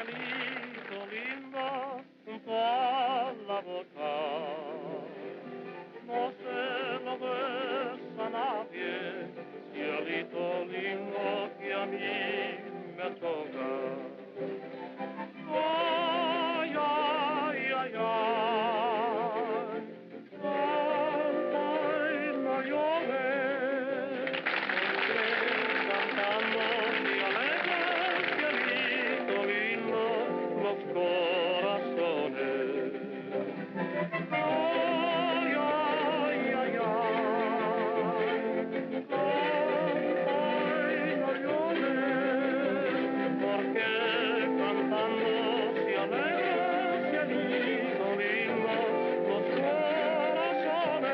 cielito lindo junto a la boca. No se lo besa nadie, cielito lindo que a mí me toca. Ay, ay, ay, ay, ay, no llores, porque cantando y alegres, cielito lindo, los corazones. Ay, ay, ay, ay, no llores, porque cantando se alegra, cielito lindo, los corazones.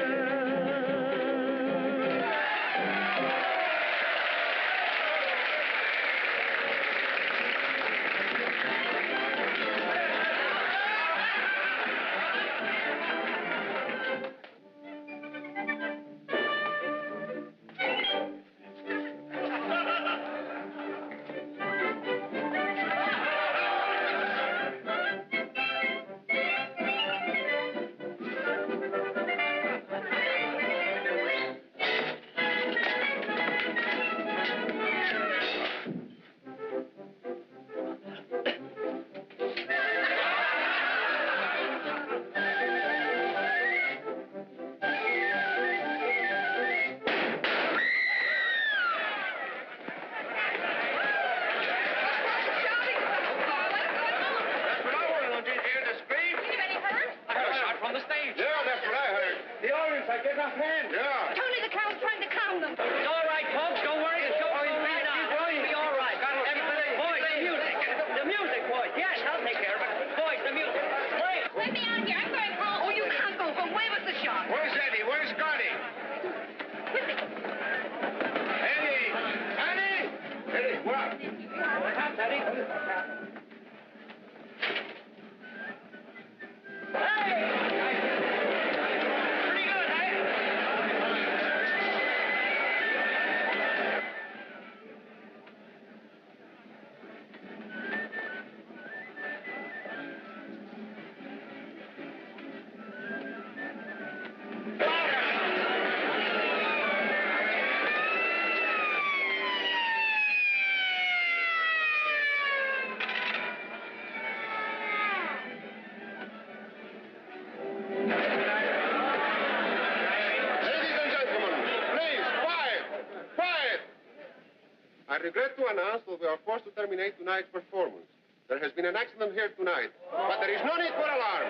I regret to announce that we are forced to terminate tonight's performance. There has been an accident here tonight, but there is no need for alarm.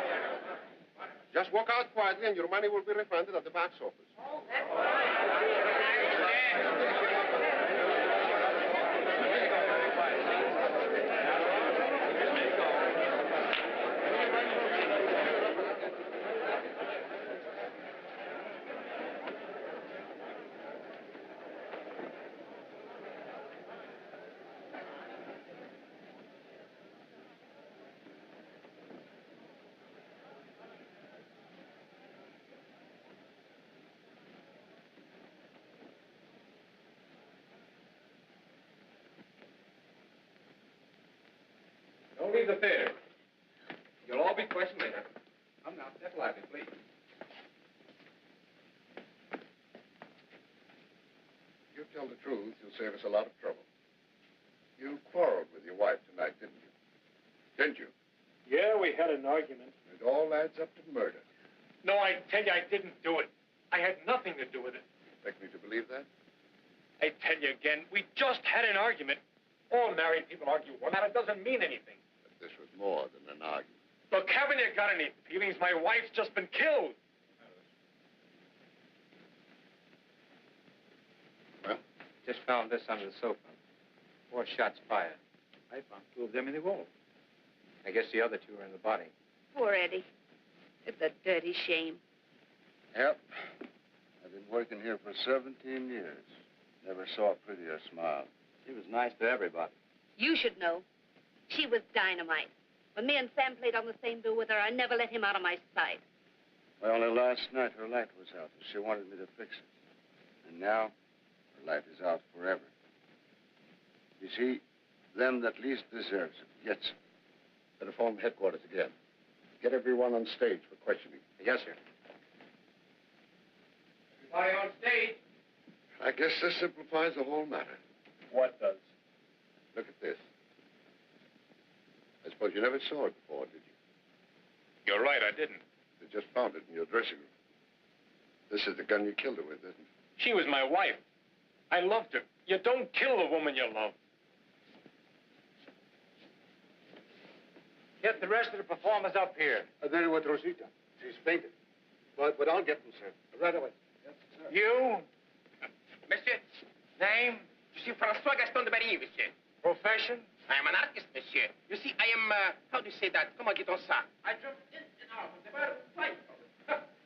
Just walk out quietly and your money will be refunded at the box office. Don't leave the theater. You'll all be questioned later. Come now, step lively, please. If you tell the truth, you'll save us a lot of trouble. You quarreled with your wife tonight, didn't you? Didn't you? Yeah, we had an argument. It all adds up to murder. No, I tell you, I didn't do it. I had nothing to do with it. You expect me to believe that? I tell you again, we just had an argument. All married people argue one night. It doesn't mean anything. But this was more than an argument. Look, haven't you got any feelings? My wife's just been killed. Well? Just found this under the sofa. 4 shots fired. I found 2 of them in the wall. I guess the other 2 are in the body. Poor Eddie. It's a dirty shame. Yep. I've been working here for 17 years. Never saw a prettier smile. She was nice to everybody. You should know. She was dynamite. When me and Sam played on the same bill with her, I never let him out of my sight. Well, only last night her light was out, and she wanted me to fix it. And now, her light is out forever. You see, them that least deserves it gets it. Inform headquarters again. Get everyone on stage for questioning. Yes, sir. Everybody on stage. I guess this simplifies the whole matter. What does? Look at this. I suppose you never saw it before, did you? You're right, I didn't. You just found it in your dressing room. This is the gun you killed her with, isn't it? She was my wife. I loved her. You don't kill the woman you love. Get the rest of the performers up here. There with Rosita. She's fainted. But I'll get them, sir. Right away. Yes, sir. You? Monsieur, Name? je suis François Gaston de Barry, monsieur. Profession? I am an artist, monsieur. You see, I am, how do you say that? Comment dit-on ça? I jump in and out of the barrel twice.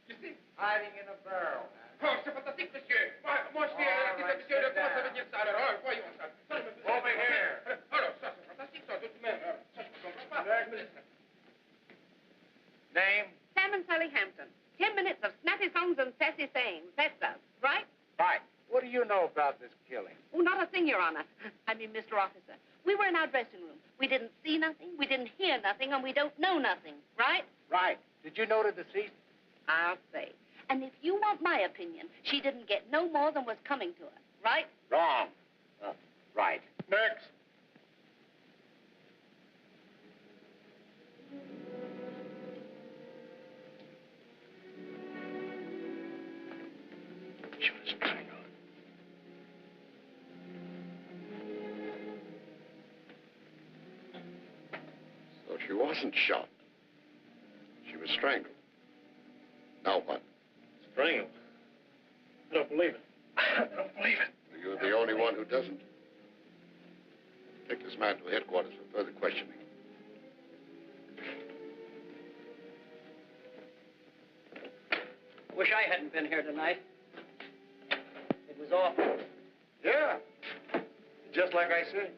You see? Hiding in a barrel. Oh, c'est fantastique, monsieur. Moi, je suis artiste, monsieur. Comment ça veut dire ça, alors? Oh, voyons ça. Over here. Alors, ça, c'est fantastique, ça, tout de même. Ça, je ne comprends pas. Name? Sam and Sally Hampton. 10 minutes of snappy songs and sassy sayings. That's us, right? Right. What do you know about this killing? Oh, not a thing, Your Honor. I mean, Mr. Officer. We were in our dressing room. We didn't see nothing, we didn't hear nothing, and we don't know nothing, right? Right. Did you know the deceased? I'll say. And if you want my opinion, she didn't get no more than was coming to her, right? Wrong. Right. Next. She was strangled. So she wasn't shot. She was strangled. Now what? Strangled. I don't believe it. I don't believe it. You're the only one who doesn't. Take this man to headquarters for further questioning. Wish I hadn't been here tonight. It was awful. Yeah. Just like I said.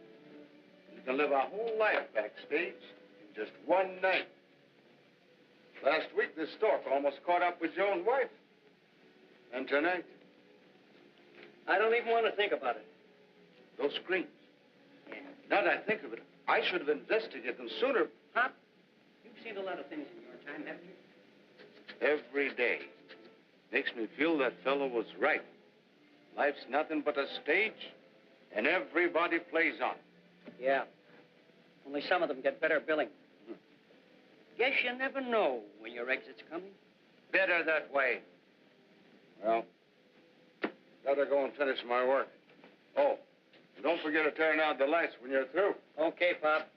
You can live a whole life backstage in just one night. Last week, this stork almost caught up with your own wife. And tonight, I don't even want to think about it. those screams. Yeah. Now that I think of it, I should have investigated them sooner. Pop, you've seen a lot of things in your time, haven't you? Every day makes me feel that fellow was right. Life's nothing but a stage, and everybody plays on. Yeah. Only some of them get better billing. Guess you never know when your exit's coming. Better that way. Well, gotta go and finish my work. Oh, and don't forget to turn out the lights when you're through. Okay, Pop.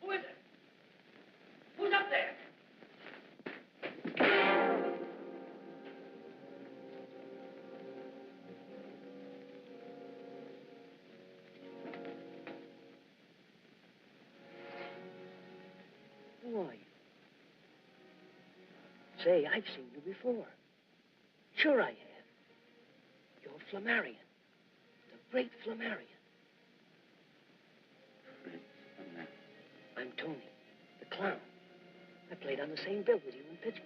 Who is it? Who's up there? Who are you? Say, I've seen you before. Sure I have. You're Flamarion. The great Flamarion. I'm Tony, the clown. I played on the same bill with you in Pittsburgh.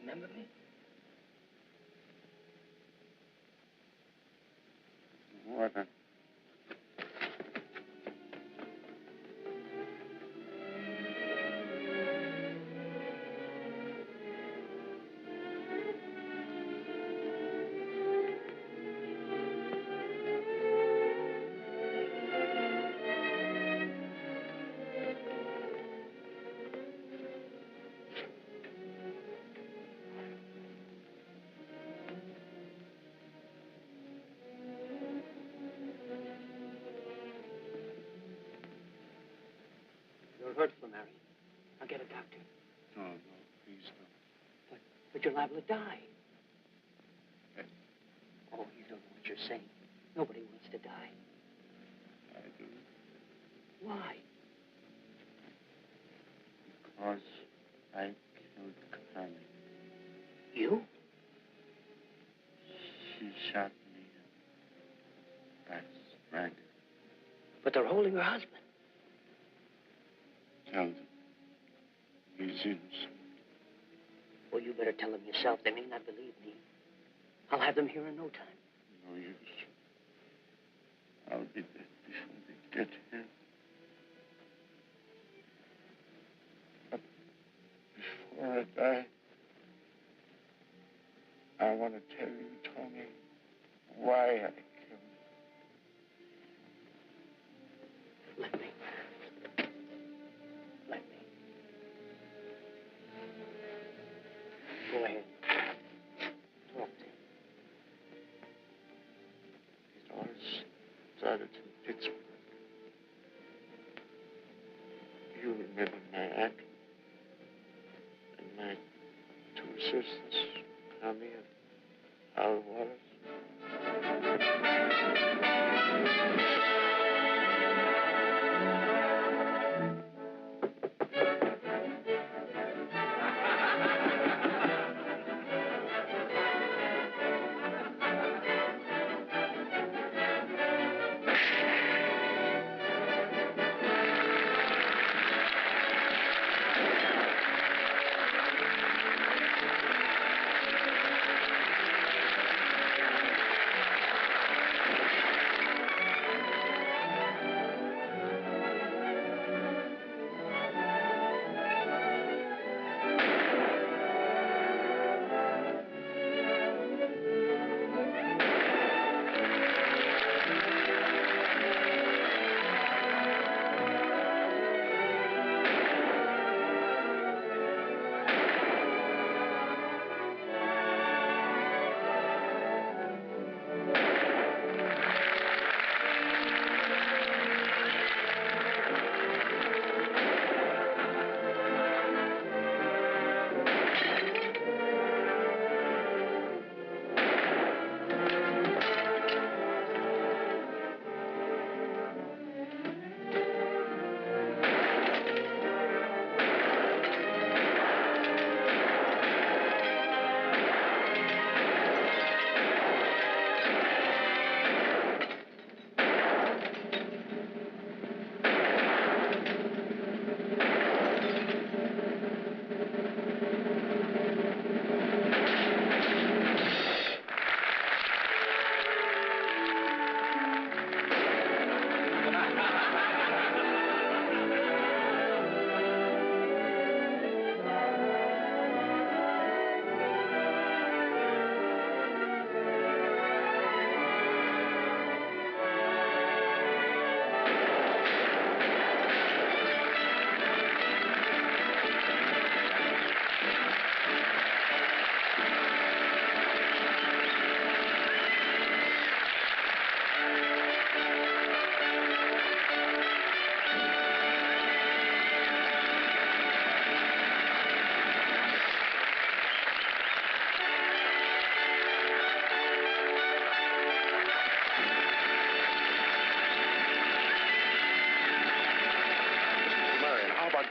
Remember me? What? You're hurt, Flamarion. I'll get a doctor. No, please don't. But you're liable to die. Oh, you don't know what you're saying. Nobody wants to die. I do. Why? Because I your husband. Tell them he's innocent. Well, you better tell them yourself. They may not believe me. I'll have them here in no time. No use. I'll be dead before they get here. But before I die, I want to tell you, Tony, why I killed him. Let me. Let me. Go ahead. Talk to him. It all started in Pittsburgh. You remember my act and my two sisters, Connie and Al Wallace.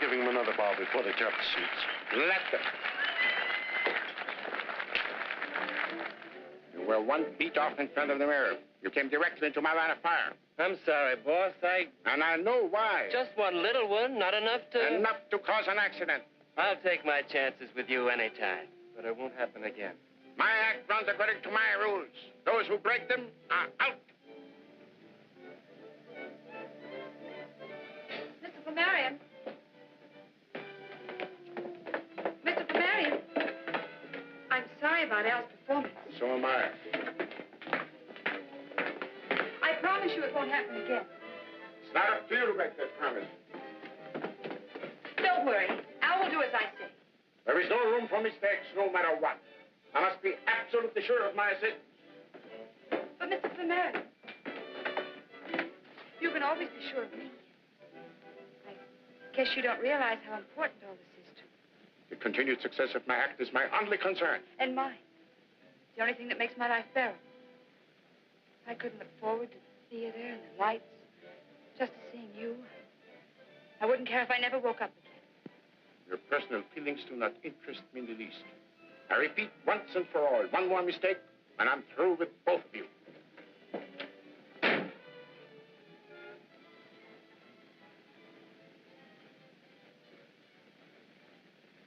Giving them another bow before they jump the seats. Let them. You were 1 feet off in front of the mirror. You came directly into my line of fire. I'm sorry, boss. And I know why. Just one little one, not enough to... Enough to cause an accident. I'll take my chances with you anytime, but it won't happen again. My act runs according to my rules. Those who break them are out. Mr. Flamarion. Mr. Flamarion. I'm sorry about Al's performance. So am I. I promise you it won't happen again. It's not up to you to make that promise. Don't worry. Al will do as I say. There is no room for mistakes, no matter what. I must be absolutely sure of my assistance. But, Mr. Flamarion, you can always be sure of me. I guess you don't realize how important all this is to me. The continued success of my act is my only concern. And mine. The only thing that makes my life bearable. I couldn't look forward to the theater and the lights, just to seeing you. I wouldn't care if I never woke up again. Your personal feelings do not interest me in the least. I repeat once and for all, one more mistake, and I'm through with both of you.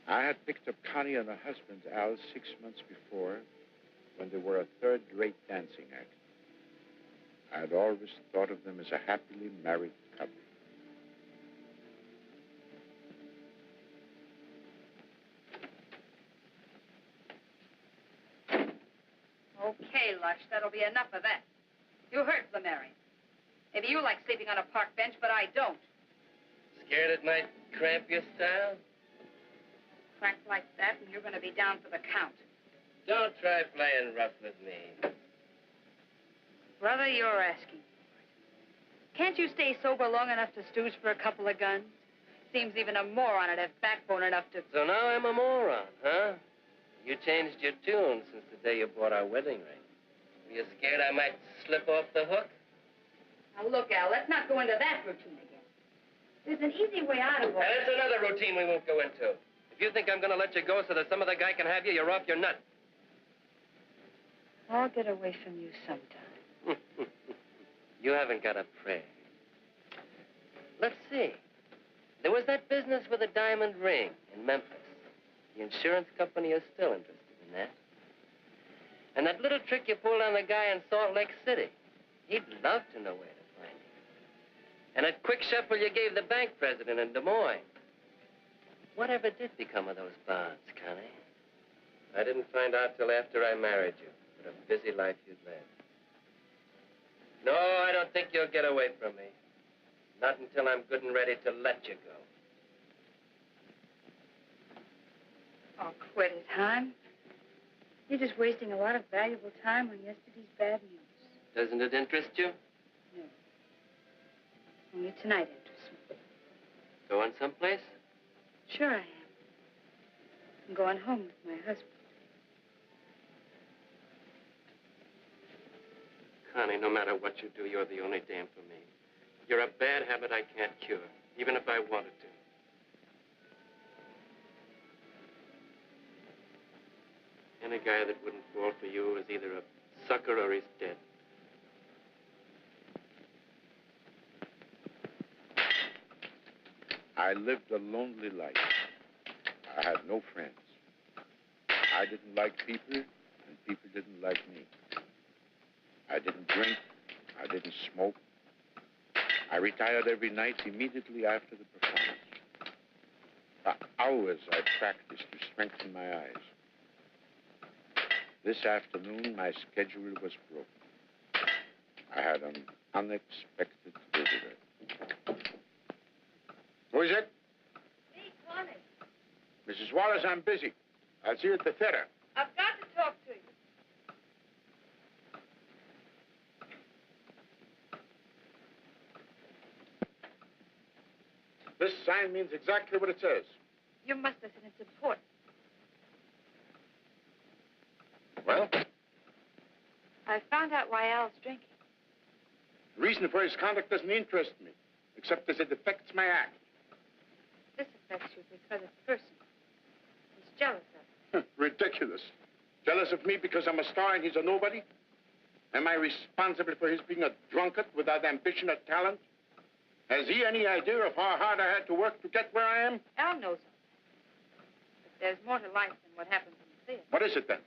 I had picked up Connie and her husband, Al, 6 months before, when they were a third-rate dancing act. I had always thought of them as a happily married couple. Okay, Lush, that'll be enough of that. You heard Flamarion. Maybe you like sleeping on a park bench, but I don't. Scared it might cramp your style? Crack like that, and you're going to be down for the count. Don't try playing rough with me. Brother, you're asking for it. Can't you stay sober long enough to stooge for a couple of guns? Seems even a moron would have backbone enough to... So now I'm a moron, huh? You changed your tune since the day you bought our wedding ring. Were you scared I might slip off the hook? Now, look, Al, let's not go into that routine again. There's an easy way out of all And it's another routine we won't go into. If you think I'm going to let you go so that some other guy can have you, you're off your nut. I'll get away from you sometime. You haven't got a prayer. Let's see. There was that business with a diamond ring in Memphis. The insurance company is still interested in that. And that little trick you pulled on the guy in Salt Lake City. He'd love to know where to find you. And that quick shuffle you gave the bank president in Des Moines. Whatever did become of those bonds, Connie? I didn't find out till after I married you. What a busy life you'd led. No, I don't think you'll get away from me. Not until I'm good and ready to let you go. Oh, quit it, hon. You're just wasting a lot of valuable time on yesterday's bad news. Doesn't it interest you? No. Only tonight interests me. Going someplace? Sure I am. I'm going home with my husband. Connie, no matter what you do, you're the only dame for me. You're a bad habit I can't cure, even if I wanted to. Any guy that wouldn't fall for you is either a sucker or he's dead. I lived a lonely life. I had no friends. I didn't like people, and people didn't like me. I didn't drink. I didn't smoke. I retired every night immediately after the performance. For hours I practiced to strengthen my eyes. This afternoon, my schedule was broken. I had an unexpected visitor. Who is it? Me, Connie. Mrs. Wallace, I'm busy. I'll see you at the theater. I've got to talk to you. This sign means exactly what it says. You must listen. It's important. Well? I found out why Al's drinking. The reason for his conduct doesn't interest me, except as it affects my act. This affects you because it's personal. He's jealous of it. Ridiculous. Jealous of me because I'm a star and he's a nobody? Am I responsible for his being a drunkard without ambition or talent? Has he any idea of how hard I had to work to get where I am? Al knows all that. But there's more to life than what happens in the theater. What is it then?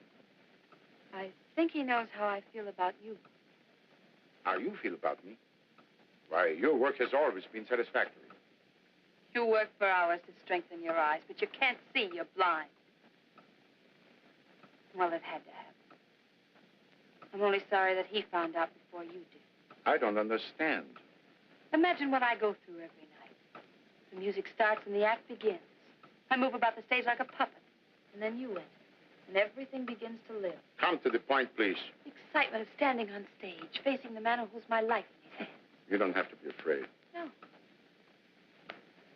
I think he knows how I feel about you. How you feel about me? Why, your work has always been satisfactory. You work for hours to strengthen your eyes, but you can't see. You're blind. Well, it had to happen. I'm only sorry that he found out before you did. I don't understand. Imagine what I go through every night. The music starts and the act begins. I move about the stage like a puppet. And then you enter. And everything begins to live. Come to the point, please. The excitement of standing on stage, facing the man who holds my life in his hands. You don't have to be afraid. No.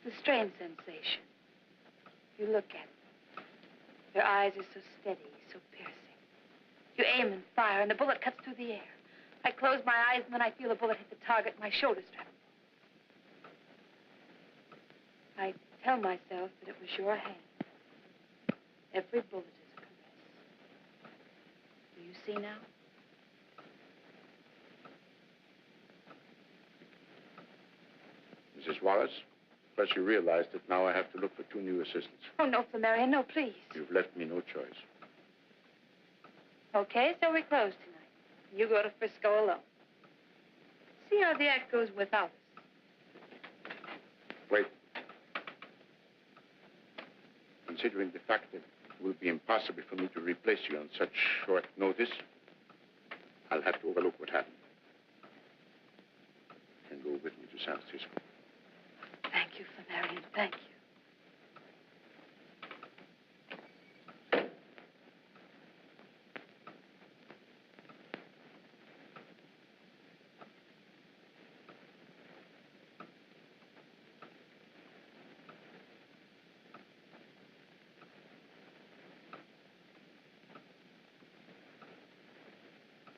It's a strange sensation. You look at them. Their eyes are so steady, so piercing. You aim and fire, and the bullet cuts through the air. I close my eyes, and then I feel the bullet hit the target, my shoulder strap. I tell myself that it was your hand. Every bullet is a caress. Do you see now? Mrs. Wallace, Plus, you realize that now I have to look for 2 new assistants. Oh, no, Flamarion, no, please. You've left me no choice. Okay, so we close tonight. You go to Frisco alone. See how the act goes without us. Wait. Considering the fact that it will be impossible for me to replace you on such short notice, I'll have to overlook what happened and go with me to San Francisco. Thank you, Flamarion, thank you.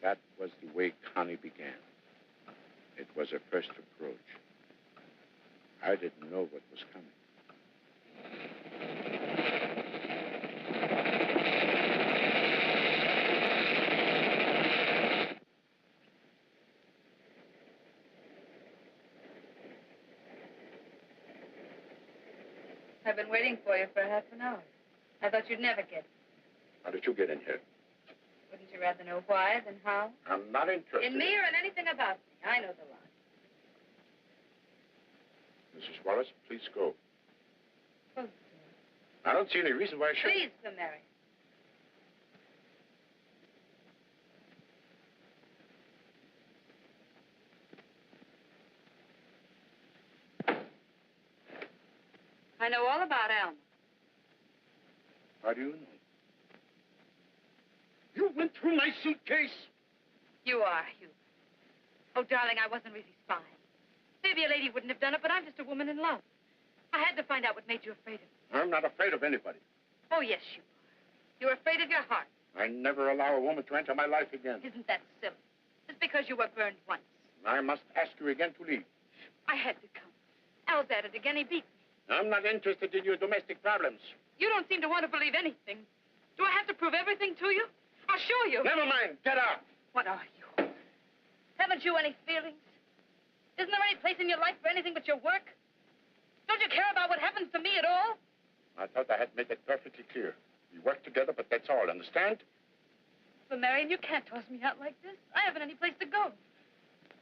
That was the way Connie began. It was a first approach. I didn't know what was coming. I've been waiting for you for half an hour. I thought you'd never get it. How did you get in here? Wouldn't you rather know why than how? I'm not interested. In me or in anything about me. I know the line. Mrs. Wallace, please go. Oh, I don't see any reason why I should. please, Flamarion. I know all about Alma. How do you know? You went through my suitcase. You are, Hugh. Oh, darling, I wasn't really spying. Maybe a lady wouldn't have done it, but I'm just a woman in love. I had to find out what made you afraid of me. I'm not afraid of anybody. Oh, yes, you are. You're afraid of your heart. I never allow a woman to enter my life again. Isn't that silly? Just because you were burned once. I must ask you again to leave. I had to come. Al's at it again. He beat me. I'm not interested in your domestic problems. You don't seem to want to believe anything. Do I have to prove everything to you? I'll show you. Never mind. Get out. What are you? Haven't you any feelings? Isn't there any place in your life for anything but your work? Don't you care about what happens to me at all? I thought I had made it perfectly clear. We work together, but that's all. Understand? Flamarion, you can't toss me out like this. I haven't any place to go.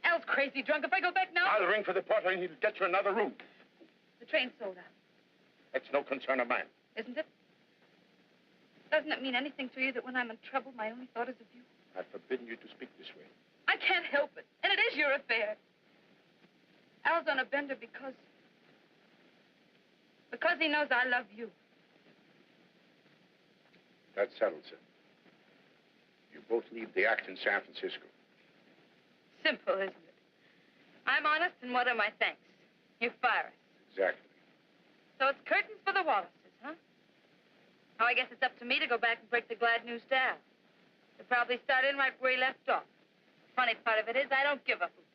Al's crazy drunk. If I go back now... I'll ring for the porter and he'll get you another room. The train's sold out. That's no concern of mine. Isn't it? Doesn't it mean anything to you that when I'm in trouble, my only thought is of you? I've forbidden you to speak this way. I can't help it. And it is your affair. Al's on a bender because he knows I love you. That's settled, sir. You both leave the act in San Francisco. Simple, isn't it? I'm honest, and what are my thanks? You fire us. Exactly. So it's curtains for the Wallaces, huh? Oh, I guess it's up to me to go back and break the glad news to Al. He'll probably start in right where he left off. Funny part of it is I don't give a hoot.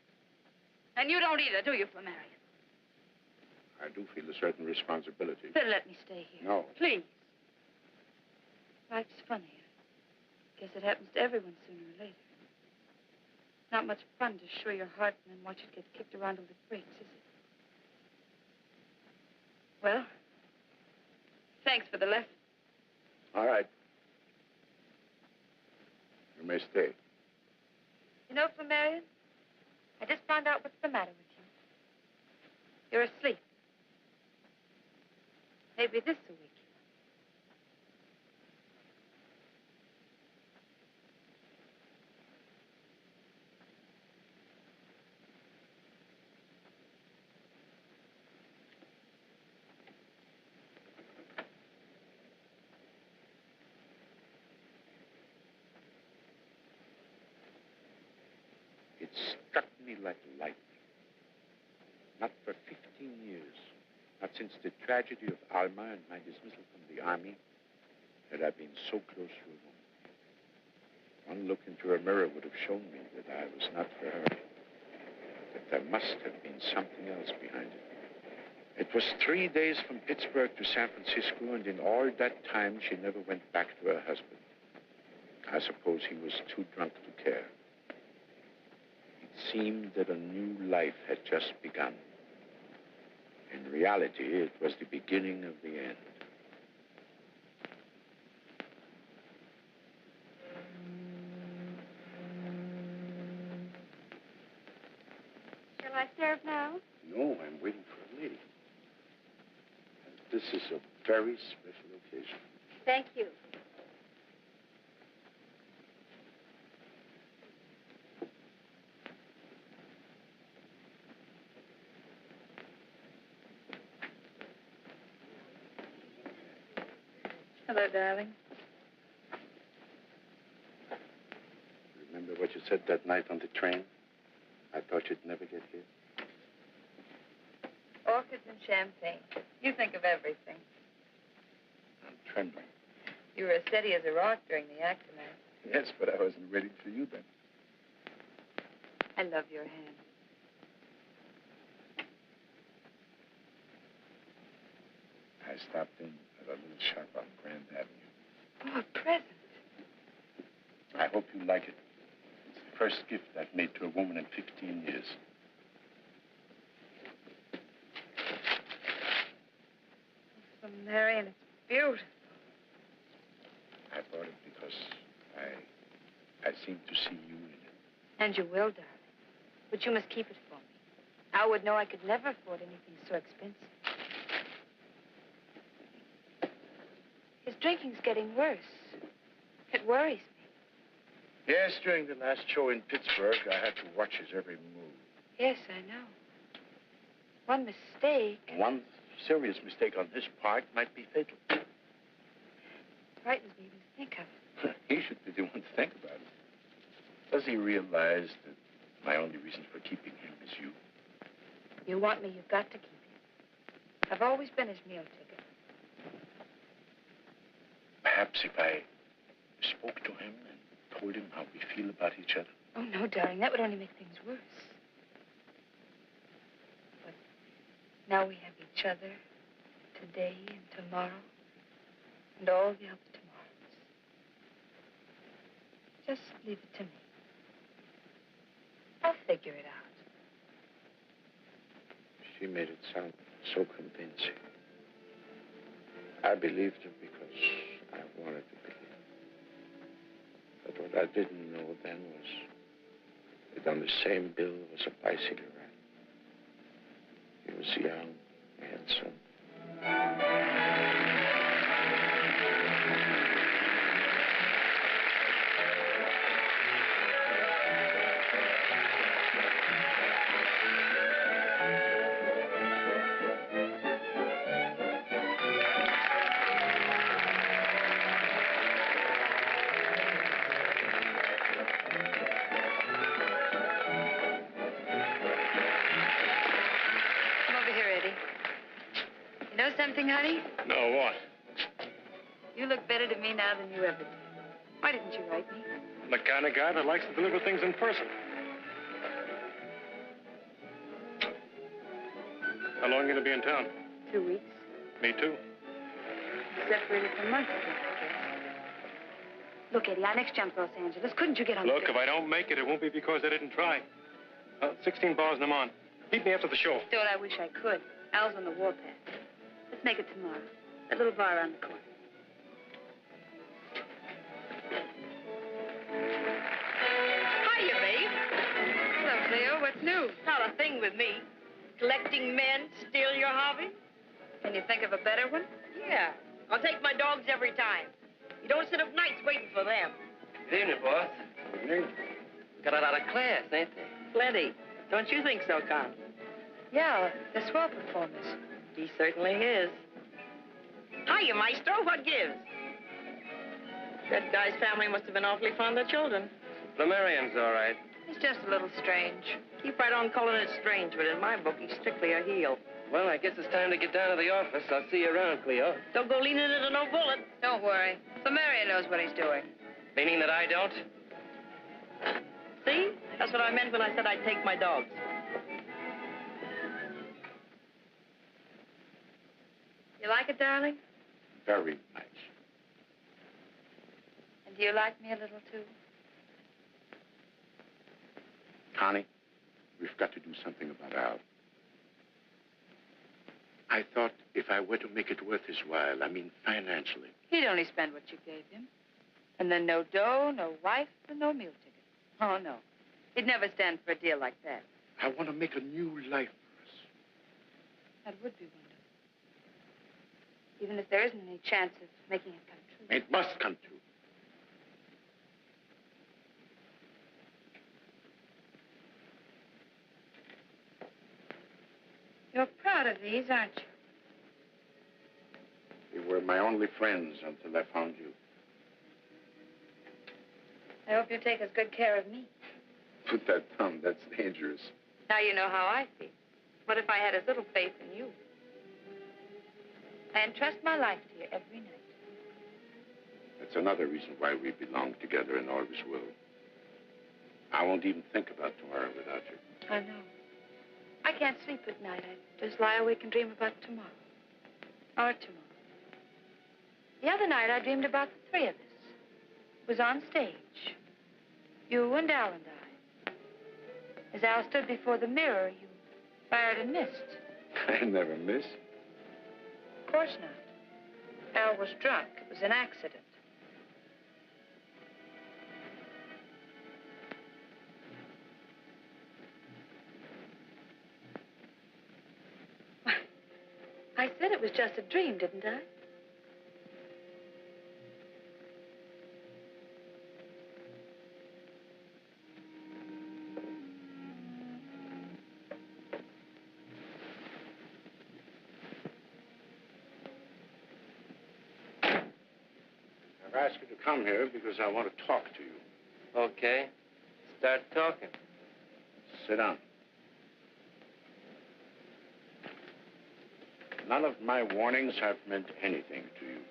And you don't either, do you, Flamarion? I do feel a certain responsibility. Then let me stay here. No. Please. Life's funny. I guess it happens to everyone sooner or later. Not much fun to show your heart and then watch it get kicked around till it breaks, is it? Well, thanks for the lesson. All right. You may stay. You know, Flamarion, I just found out what's the matter with you. You're asleep. Maybe this will wake you. It struck me like lightning. Not for 15 years, not since the tragedy of Alma and my dismissal from the army, had I been so close to a woman. One look into her mirror would have shown me that I was not for her, that there must have been something else behind it. It was 3 days from Pittsburgh to San Francisco, and in all that time, she never went back to her husband. I suppose he was too drunk to care. It seemed that a new life had just begun. In reality, it was the beginning of the end. Shall I serve now? No, I'm waiting for a lady. And this is a very special occasion. Thank you. Hello, darling. Remember what you said that night on the train? I thought you'd never get here. Orchids and champagne. You think of everything. I'm trembling. You were as steady as a rock during the act tonight. Yes, but I wasn't ready for you then. I love your hand. I stopped in at a little shop on Grand Avenue. Oh, a present. I hope you like it. It's the first gift I've made to a woman in 15 years. Flamarion, it's beautiful. I bought it because I seem to see you in it. And you will, darling. But you must keep it for me. Al would know I could never afford anything so expensive. His drinking's getting worse. It worries me. Yes, during the last show in Pittsburgh, I had to watch his every move. Yes, I know. One mistake One serious mistake on his part might be fatal. frightens me even to think of it. He should be the one to think about it. Does he realize that my only reason for keeping him is you? You want me, you've got to keep him. I've always been his meal ticket. Perhaps if I spoke to him and told him how we feel about each other. Oh, no, darling, that would only make things worse. But now we have each other today and tomorrow and all the other tomorrows. Just leave it to me. I'll figure it out. She made it sound so convincing. I believed her because I wanted to believe. But what I didn't know then was that on the same bill was a bicycle ride. He was young, handsome. Come over here, Eddie. You know something, honey? No, what? You look better to me now than you ever did. Why didn't you write me? I'm the kind of guy that likes to deliver things in person. How long are you going to be in town? 2 weeks. Me too. Separated for months ago, I guess. Look, Eddie, our next jump to Los Angeles. Couldn't you get on Look, the... if I don't make it, it won't be because I didn't try. 16 bars and I'm on. Meet me after the show. Don't I wish I could. Al's on the warpath. Let's make it tomorrow. That little bar around the corner. Hiya, babe. Hello, Cleo. What's new? Not a thing with me. Collecting men still your hobby? Can you think of a better one? Yeah. I'll take my dogs every time. You don't sit up nights waiting for them. Good evening, boss. Got a lot of class, ain't they? Plenty. Don't you think so, Con? Yeah, they're swell performers. He certainly is. Hiya, Maestro. What gives? That guy's family must have been awfully fond of children. Flamarion's all right. It's just a little strange. Keep right on calling it strange, but in my book, he's strictly a heel. Well, I guess it's time to get down to the office. I'll see you around, Cleo. Don't go leaning into no bullet. Don't worry. Flamarion knows what he's doing. Meaning that I don't? See? That's what I meant when I said I'd take my dogs. You like it, darling? Very nice. And do you like me a little, too? Connie, we've got to do something about Al. I thought if I were to make it worth his while, I mean financially. He'd only spend what you gave him. And then no dough, no wife, and no meal ticket. Oh, no. He'd never stand for a deal like that. I want to make a new life for us. That would be wonderful. Even if there isn't any chance of making it come true. It must come true. You're proud of these, aren't you? You were my only friends until I found you. I hope you take as good care of me. Put that down. That's dangerous. Now you know how I feel. What if I had as little faith in you? I entrust my life to you every night. That's another reason why we belong together and always will. I won't even think about tomorrow without you. I know. I can't sleep at night. I just lie awake and dream about tomorrow. Or tomorrow. The other night, I dreamed about the three of us. It was on stage. You and Al and I. As Al stood before the mirror, you fired and missed. I never miss. Of course not. Al was drunk. It was an accident. I said it was just a dream, didn't I? I've asked you to come here because I want to talk to you. Okay. Start talking. Sit down. None of my warnings have meant anything to you.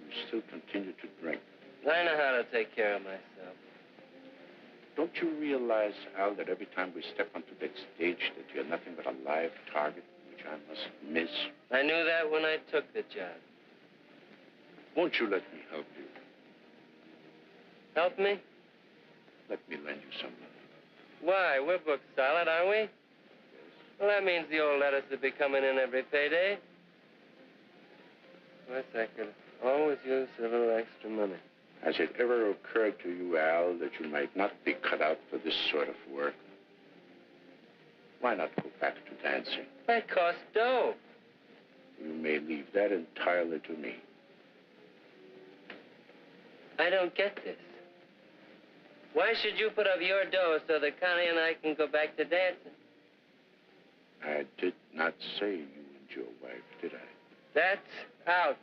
You still continue to drink. I know how to take care of myself. Don't you realize, Al, that every time we step onto that stage that you're nothing but a live target, which I must miss? I knew that when I took the job. Won't you let me help you? Help me? Let me lend you some money. Why? We're booked solid, aren't we? Well, that means the old letters will be coming in every payday. Of course, I could always use a little extra money. Has it ever occurred to you, Al, that you might not be cut out for this sort of work? Why not go back to dancing? That costs dough. You may leave that entirely to me. I don't get this. Why should you put up your dough so that Connie and I can go back to dancing? I did not say you and your wife, did I? That's out.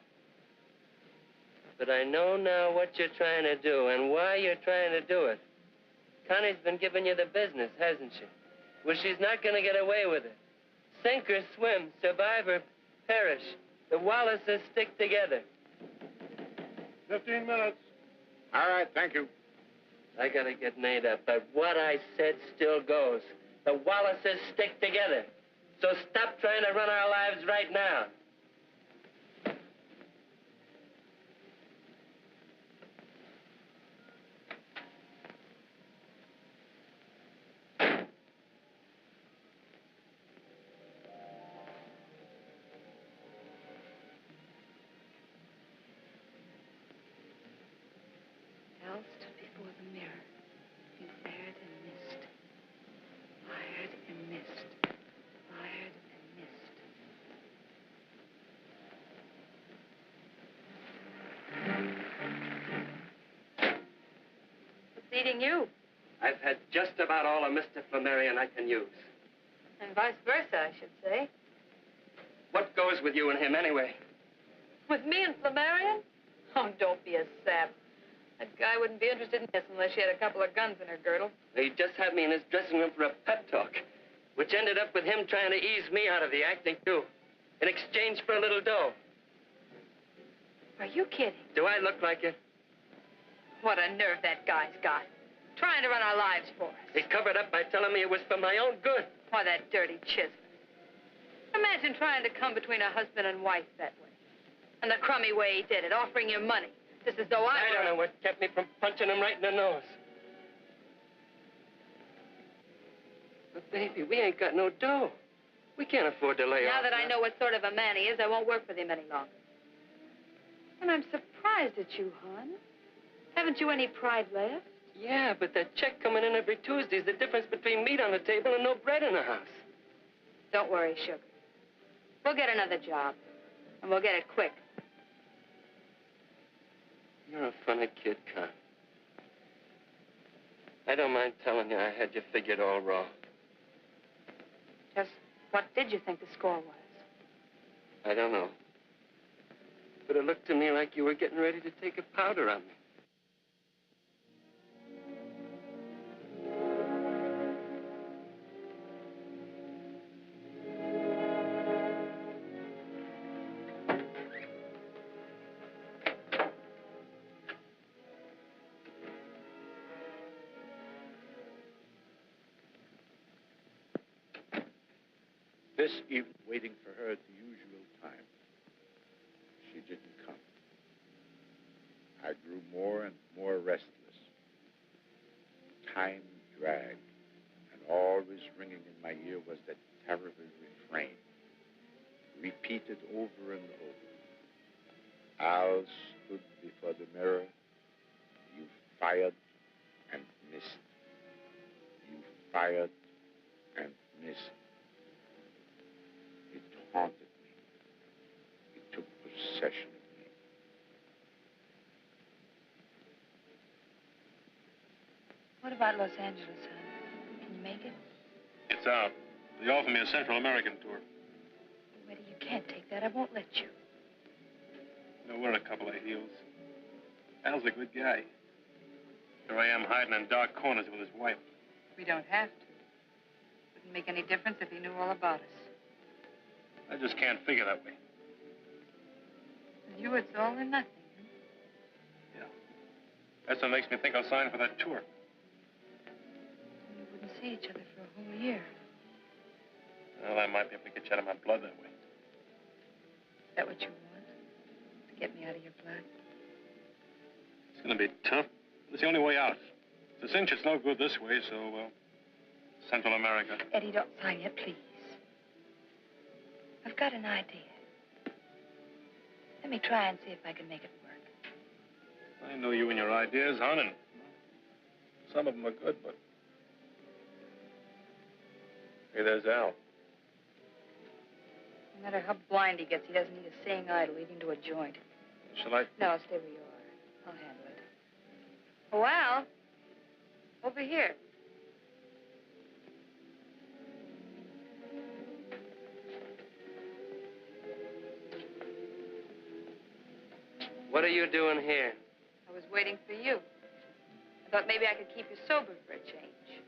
But I know now what you're trying to do and why you're trying to do it. Connie's been giving you the business, hasn't she? Well, she's not going to get away with it. Sink or swim, survive or perish. The Wallaces stick together. 15 minutes. All right, thank you. I got to get made up, but what I said still goes. The Wallaces stick together. So stop trying to run our lives right now. Al stood before the mirror. He fired and missed. Fired and missed. Fired and missed. What's eating you? I've had just about all of Mr. Flamarion I can use. And vice versa, I should say. What goes with you and him anyway? With me and Flamarion? Oh, don't be a sap. That guy wouldn't be interested in this unless she had a couple of guns in her girdle. He just had me in his dressing room for a pep talk, which ended up with him trying to ease me out of the acting, too, in exchange for a little dough. Are you kidding? Do I look like it? What a nerve that guy's got. Trying to run our lives for us. He covered up by telling me it was for my own good. Why, that dirty chisel. Imagine trying to come between a husband and wife that way. And the crummy way he did it, offering you money. Just as though I don't know what kept me from punching him right in the nose. But, baby, we ain't got no dough. We can't afford to lay off. Now that I know what sort of a man he is, I won't work with him any longer. And I'm surprised at you, hon. Haven't you any pride left? Yeah, but that check coming in every Tuesday is the difference between meat on the table and no bread in the house. Don't worry, sugar. We'll get another job. And we'll get it quick. You're a funny kid, Con. I don't mind telling you I had you figured all wrong. Just what did you think the score was? I don't know. But it looked to me like you were getting ready to take a powder on me. This evening, waiting for her at the usual time. She didn't come. I grew more and more restless. Time dragged, and always ringing in my ear was that terrible refrain, repeated over and over. Al stood before the mirror. You fired and missed. You fired and missed. It haunted me. It took possession of me. What about Los Angeles, hon? Can you make it? It's out. They offered me a Central American tour. Eddie, you can't take that. I won't let you. No, we're a couple of heels. Al's a good guy. Here I am hiding in dark corners with his wife. We don't have to. Wouldn't make any difference if he knew all about us. I just can't figure that way. With you, it's all or nothing, huh? Yeah. That's what makes me think I'll sign for that tour. We wouldn't see each other for a whole year. Well, I might be able to get you out of my blood that way. Is that what you want? To get me out of your blood? It's going to be tough. It's the only way out. The cinch, it's no good this way, so, Central America. Eddie, don't sign yet, please. I've got an idea. Let me try and see if I can make it work. I know you and your ideas, hon, and some of them are good, but... Hey, there's Al. No matter how blind he gets, he doesn't need a seeing eye to lead him to a joint. Shall I? No, stay where you are. I'll handle it. Oh, Al. Over here. What are you doing here? I was waiting for you. I thought maybe I could keep you sober for a change.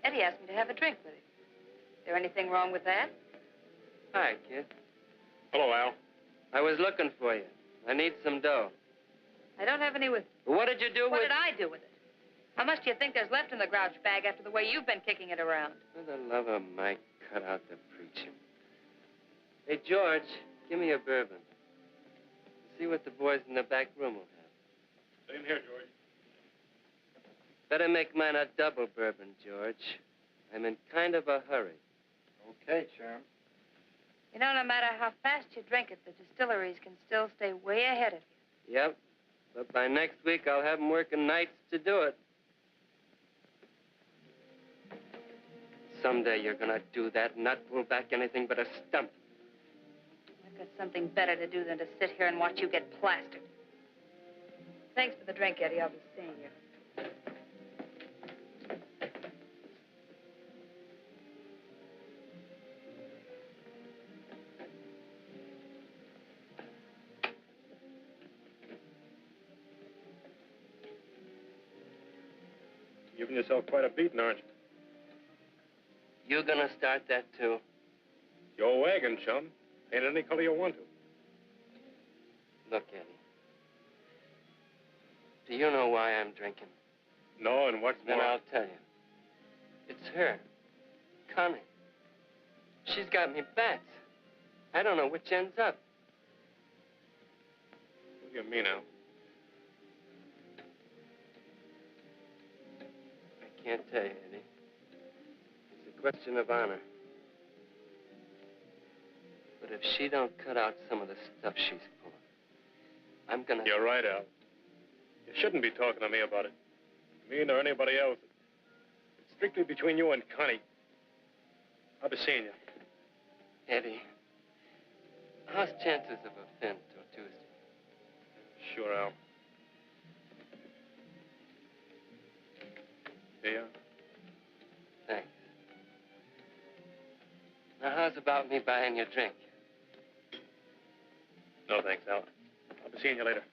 Eddie asked me to have a drink with him. Is there anything wrong with that? Hi, kid. Hello, Al. I was looking for you. I need some dough. I don't have any with me. What did you do What with... did I do with it? How much do you think there's left in the grouch bag after the way you've been kicking it around? For the love of Mike, cut out the preaching. Hey, George, give me a bourbon. See what the boys in the back room will have. Same here, George. Better make mine a double bourbon, George. I'm in kind of a hurry. Okay, Chum. You know, no matter how fast you drink it, the distilleries can still stay way ahead of you. Yep. But by next week, I'll have them working nights to do it. Someday you're gonna do that and not pull back anything but a stump. I've got something better to do than to sit here and watch you get plastered. Thanks for the drink, Eddie. I'll be seeing you. Giving yourself quite a beating, aren't you? You gonna start that, too? Your wagon, chum. Ain't any color you want to. Look, Eddie. Do you know why I'm drinking? No, and what's Then more... I'll tell you. It's her. Connie. She's got me bats. I don't know which ends up. What do you mean, Al? I can't tell you, Eddie. It's a question of honor. But if she don't cut out some of the stuff she's pulling, I'm gonna... You're right, Al. You shouldn't be talking to me about it. Me nor anybody else. It's strictly between you and Connie. I'll be seeing you. Eddie, how's chances of a fin till Tuesday? Sure, Al. Here you are. Thanks. Now, how's about me buying you a drink? No, thanks, Al. I'll be seeing you later.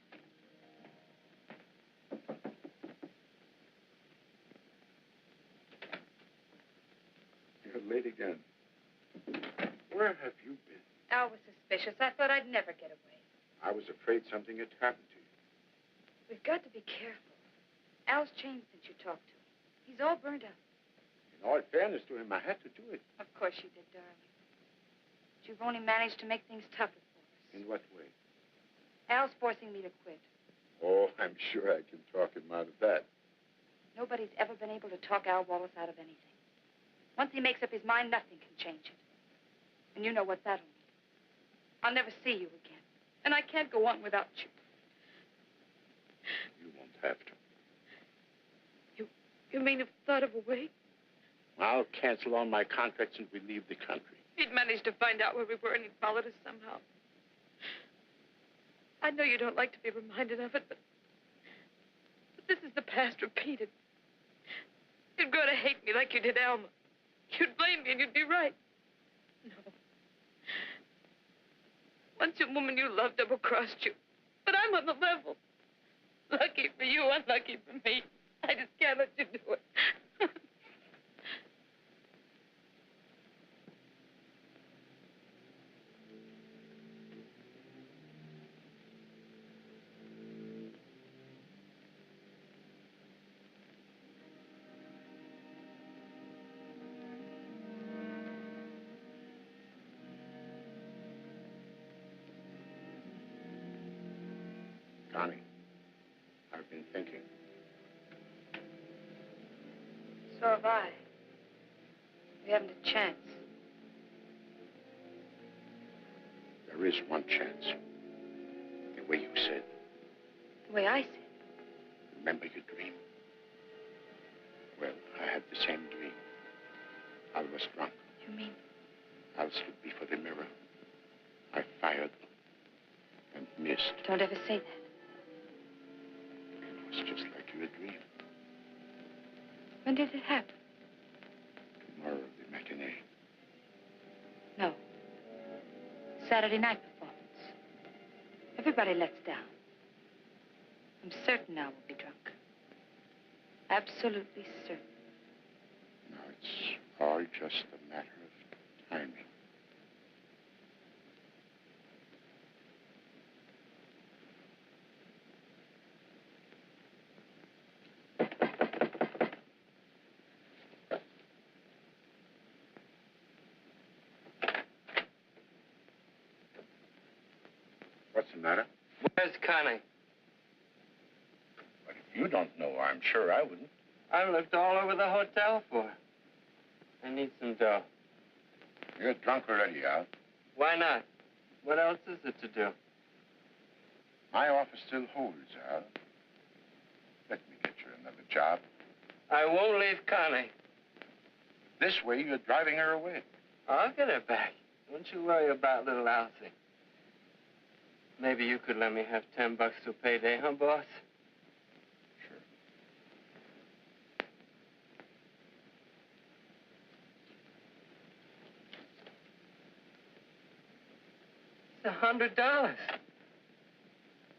You're late again. Where have you been? Al was suspicious. I thought I'd never get away. I was afraid something had happened to you. We've got to be careful. Al's changed since you talked to him. He's all burned up. In all fairness to him, I had to do it. Of course you did, darling. But you've only managed to make things tougher for us. In what way? Al's forcing me to quit. Oh, I'm sure I can talk him out of that. Nobody's ever been able to talk Al Wallace out of anything. Once he makes up his mind, nothing can change it. And you know what that'll mean. I'll never see you again. And I can't go on without you. You won't have to. You mean you've thought of a way? I'll cancel all my contracts and we leave the country. He'd managed to find out where we were and he'd followed us somehow. I know you don't like to be reminded of it, but this is the past repeated. You'd grow to hate me like you did Alma. You'd blame me and you'd be right. No. Once a woman you loved double-crossed you. But I'm on the level. Lucky for you, unlucky for me. I just can't let you do it. Connie, I've been thinking. So have I. We haven't a chance. There is one chance. The way you said. The way I said. Remember your dream? Well, I had the same dream. I was drunk. You mean? I stood before the mirror. I fired and missed. Don't ever say that. It was just like you had dreamed. When did it happen? Tomorrow, the matinee. No. Saturday night performance. Everybody lets down. I'm certain now we'll be drunk. Absolutely certain. Now, it's all just a matter of timing. What's the matter? Where's Connie? Well, if you don't know, I'm sure I wouldn't. I looked all over the hotel for her. I need some dough. You're drunk already, Al. Why not? What else is it to do? My office still holds, Al. Let me get you another job. I won't leave Connie. This way, you're driving her away. I'll get her back. Don't you worry about little Alcy. Maybe you could let me have $10 to payday, huh, boss? Sure. It's $100.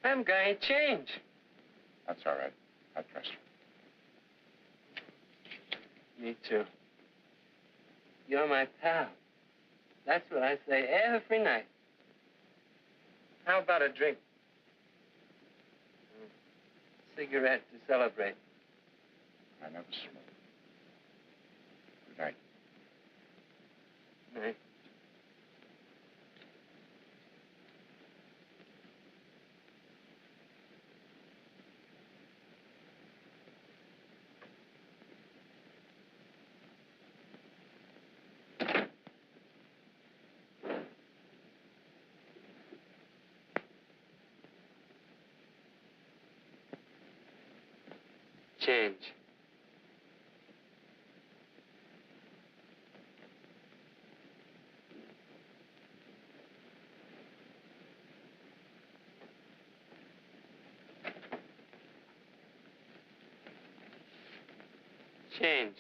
Them guy ain't change. That's all right. I trust you. Me too. You're my pal. That's what I say every night. How about a drink? Cigarette to celebrate. I never smoke. Good night. Night. Change. Change.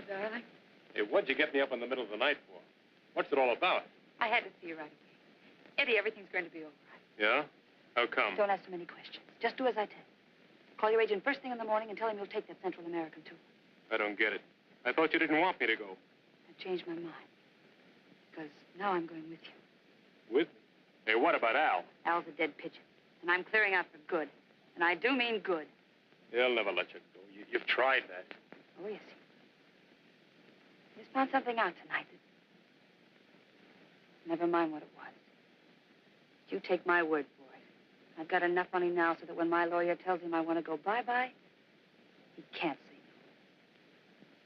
Darling, Hey, what'd you get me up in the middle of the night for? What's it all about? I had to see you right away. Eddie, everything's going to be all right. Yeah? How come? Don't ask too many questions. Just do as I tell you. Call your agent first thing in the morning and tell him you'll take that Central American tour. I don't get it. I thought you didn't want me to go. I changed my mind. Because now I'm going with you. With? Hey, what about Al? Al's a dead pigeon. And I'm clearing out for good. And I do mean good. They'll never let you go. You've tried that. Oh, yes. I just found something out tonight that... Never mind what it was. You take my word for it. I've got enough money now so that when my lawyer tells him I want to go bye-bye, he can't say no.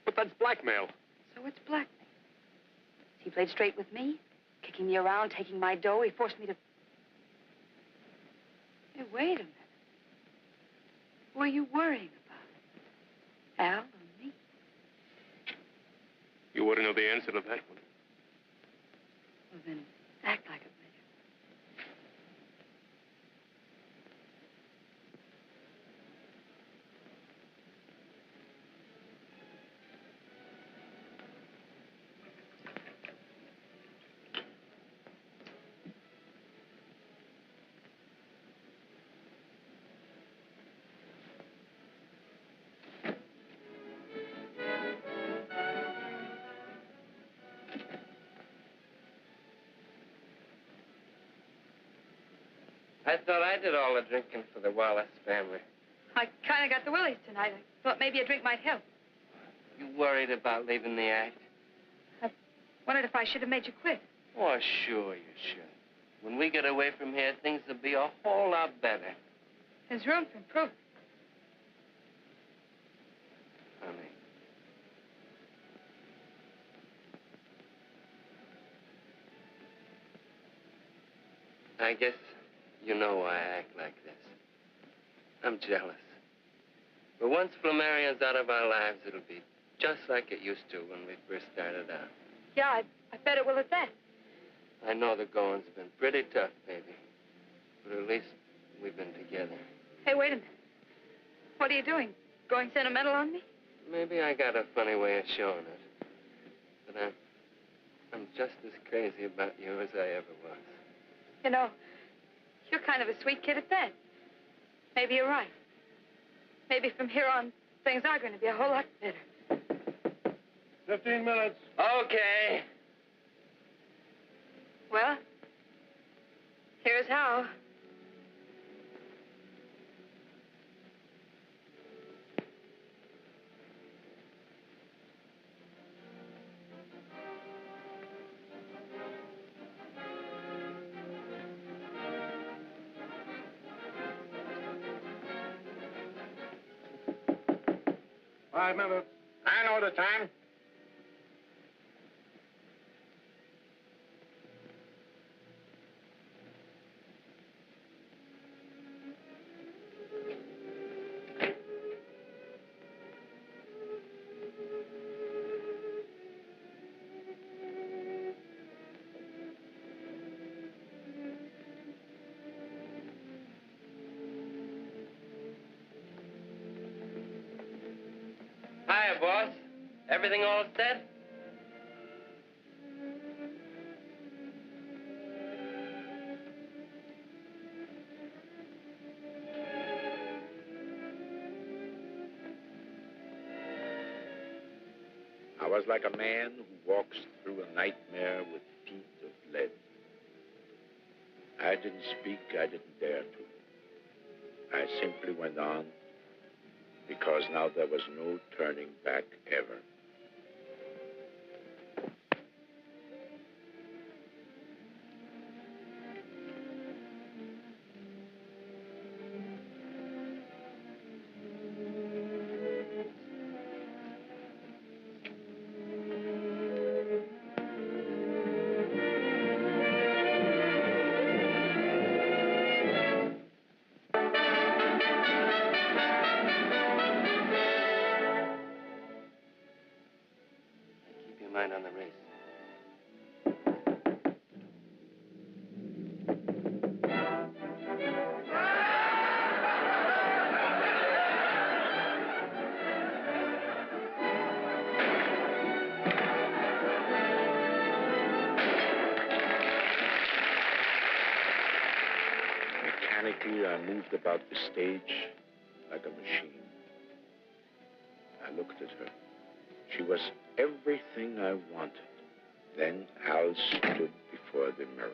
But that's blackmail. So it's blackmail. He played straight with me, kicking me around, taking my dough. He forced me to... Hey, wait a minute. Who are you worrying about? Al or me? You ought to know the answer to that one. Well, then, act like it, will you? I thought I did all the drinking for the Wallace family. I kind of got the willies tonight. I thought maybe a drink might help. You worried about leaving the act? I wondered if I should have made you quit. Oh, sure you should. When we get away from here, things will be a whole lot better. There's room for improvement. Honey. I guess you know why I act like this. I'm jealous. But once Flamarion's out of our lives, it'll be just like it used to when we first started out. Yeah, I bet it will at that. I know the going's been pretty tough, baby. But at least we've been together. Hey, wait a minute. What are you doing? Going sentimental on me? Maybe I got a funny way of showing it. But I'm just as crazy about you as I ever was. You know, you're kind of a sweet kid at that. Maybe you're right. Maybe from here on, things are going to be a whole lot better. 15 minutes. Okay. Well, here's how. Five minutes. I know the time. Hiya, boss. Everything all set? I was like a man who walks through a nightmare with feet of lead. didn't speak. I didn't dare to. I simply went on because now there was no turning back ever. Keep your mind on the race. Mechanically, I moved about the stage like a machine. I looked at her. She was everything I wanted. Then Al stood before the mirror.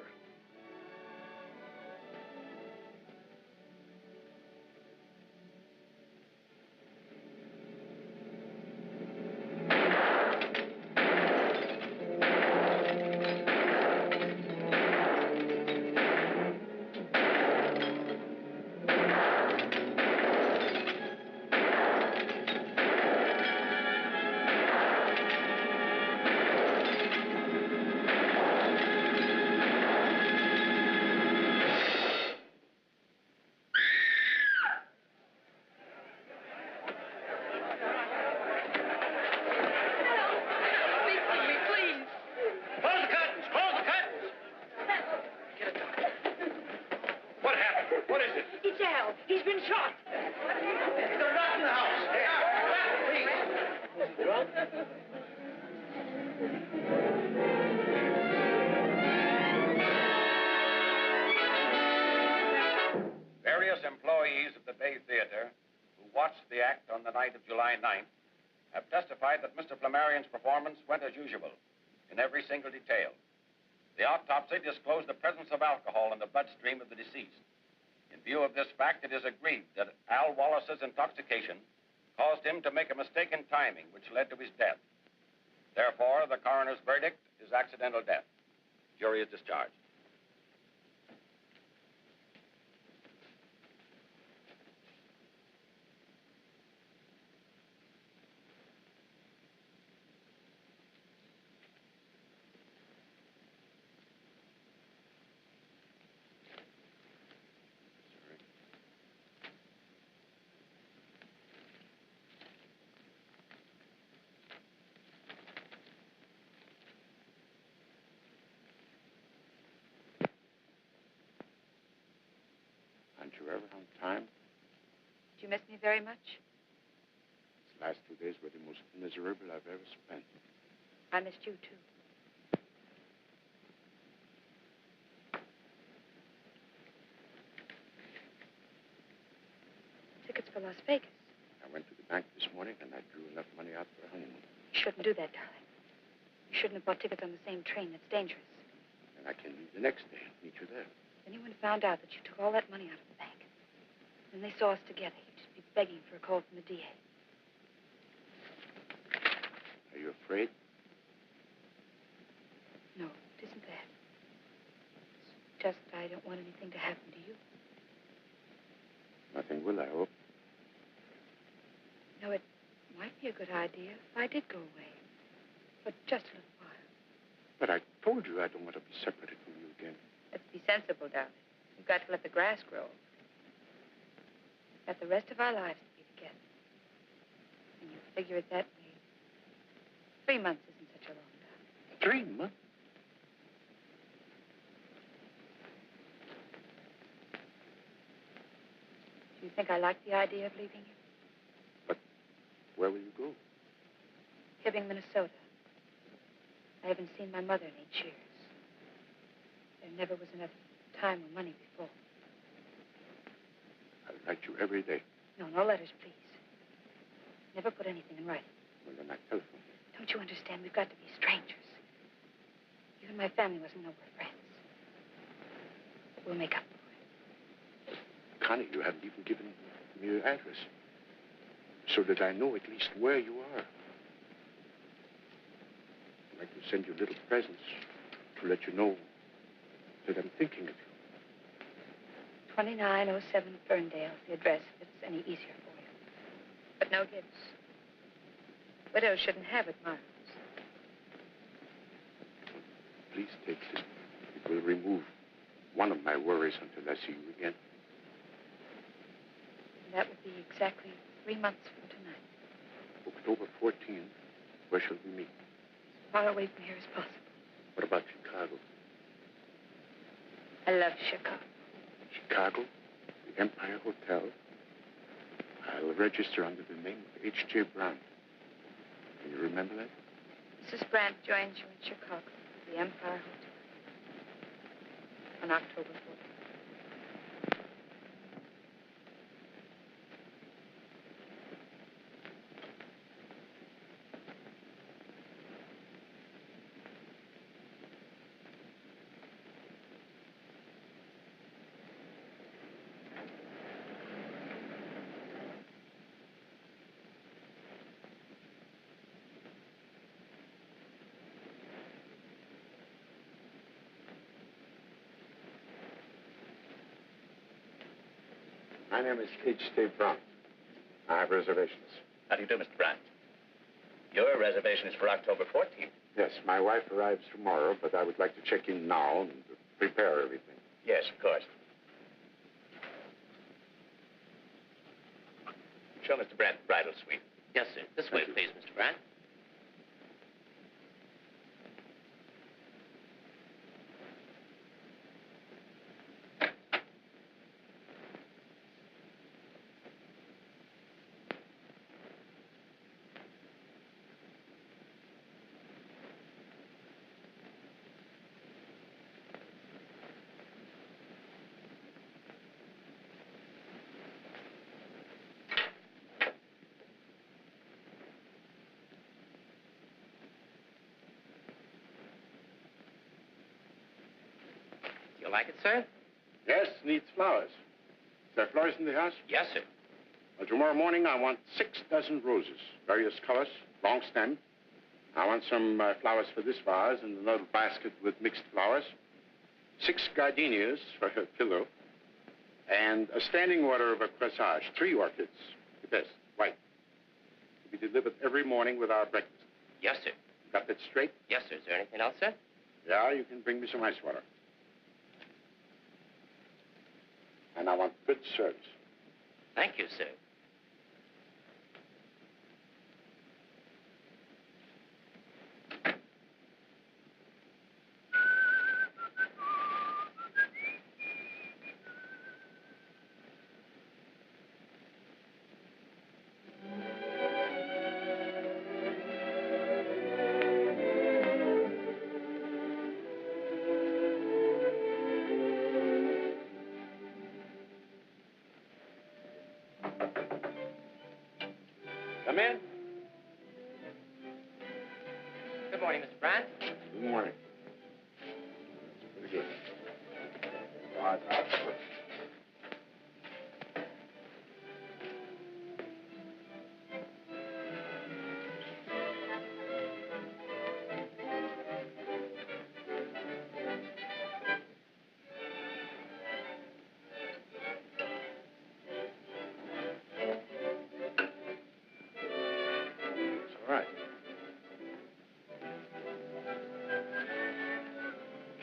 Various employees of the Bay Theater who watched the act on the night of July 9th have testified that Mr. Flamarion's performance went as usual in every single detail. The autopsy disclosed the presence of alcohol in the bloodstream of the deceased. In view of this fact, it is agreed that Al Wallace's intoxication caused him to make a mistake in timing, which led to his death. Therefore, the coroner's verdict is accidental death. Jury is discharged. Aren't you ever on time? Did you miss me very much? These last 2 days were the most miserable I've ever spent. I missed you, too. Tickets for Las Vegas. I went to the bank this morning and I drew enough money out for a honeymoon. You shouldn't do that, darling. You shouldn't have bought tickets on the same train. That's dangerous. And I can leave the next day and meet you there. If anyone found out that you took all that money out of the bank, and they saw us together, you'd just be begging for a call from the DA. Are you afraid? No, it isn't that. It's just I don't want anything to happen to you. Nothing will, I hope. No, it might be a good idea if I did go away. For just a little while. But I told you I don't want to be separated from you again. Let's be sensible, darling. We've got to let the grass grow. Got the rest of our lives to be together. And you figure it that way. 3 months isn't such a long time. 3 months? Do you think I like the idea of leaving you? But where will you go? Hibbing, Minnesota. I haven't seen my mother in 8 years. There never was enough time or money before. I'll write you every day. No, no letters, please. Never put anything in writing. Well, then I telephone. Don't you understand? We've got to be strangers. You and my family mustn't know we're friends. We'll make up for it. Connie, you haven't even given me your address. So that I know at least where you are. I'd like to send you little presents to let you know that I'm thinking of you. 2907 Ferndale, the address, if it's any easier for you. But no gifts. Widows shouldn't have it, Miles. Please take this. It will remove one of my worries until I see you again. And that would be exactly 3 months from tonight. October 14th, where shall we meet? As far away from here as possible. What about Chicago? I love Chicago. Chicago, the Empire Hotel. I'll register under the name of H.J. Brandt. Can you remember that? Mrs. Brandt joins you in Chicago, the Empire Hotel, on October 14th. My name is H.J. Brandt. I have reservations. How do you do, Mr. Brandt? Your reservation is for October 14th. Yes, my wife arrives tomorrow, but I would like to check in now and prepare everything. Yes, of course. Show Mr. Brandt the bridal suite. Yes, sir. This way, please, Mr. Brandt. You like it, sir? Yes, needs flowers. Is there flowers in the house? Yes, sir. Well, tomorrow morning I want 6 dozen roses, various colors, long stem. I want some flowers for this vase and another basket with mixed flowers. 6 gardenias for her pillow. And a standing order of a corsage, 3 orchids, the best, white. To be delivered every morning with our breakfast. Yes, sir. Got that straight? Yes, sir. Is there anything else, sir? Yeah, you can bring me some ice water. And I want good service. Thank you, sir. Come in. Good morning, Mr. Brandt. Good morning. Pretty good. All right.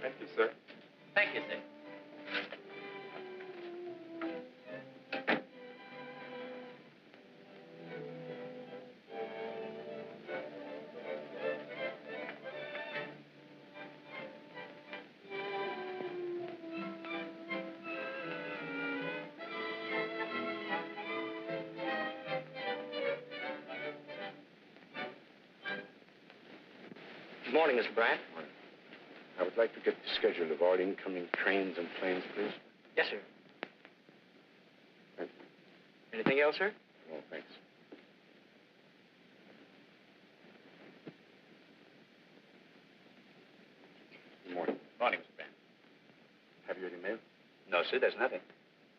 Thank you, sir. Thank you, sir. Good morning, Mr. Brandt. I would like to get the schedule of all incoming trains and planes, please. Yes, sir. Thank you. Anything else, sir? Oh, thanks. Good morning. Morning, Mr. Brandt. Have you any mail? see, there's nothing.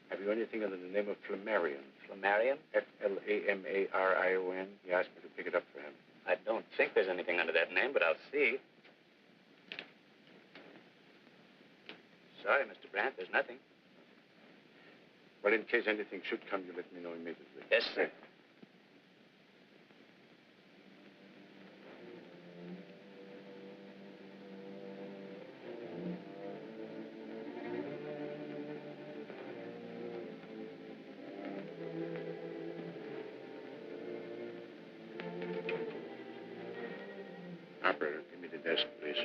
Have you anything under the name of Flamarion? Flamarion? Flamarion. He asked me to pick it up for him. I don't think there's anything under that name, but I'll see. Sorry, Mr. Brandt, there's nothing. Well, in case anything should come, you let me know immediately. Yes, sir. Operator, give me the desk, please.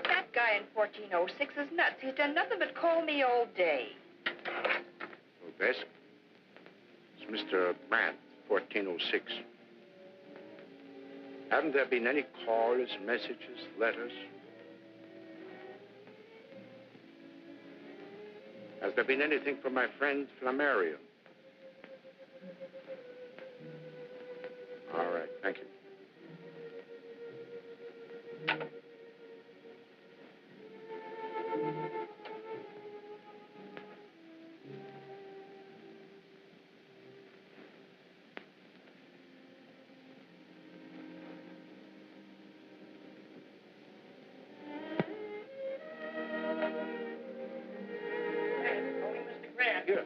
That guy in 1406 is nuts. He's done nothing but call me all day. Oh, desk? It's Mr. Brandt, 1406. Haven't there been any calls, messages, letters? Has there been anything from my friend Flamarion? All right, thank you. Here.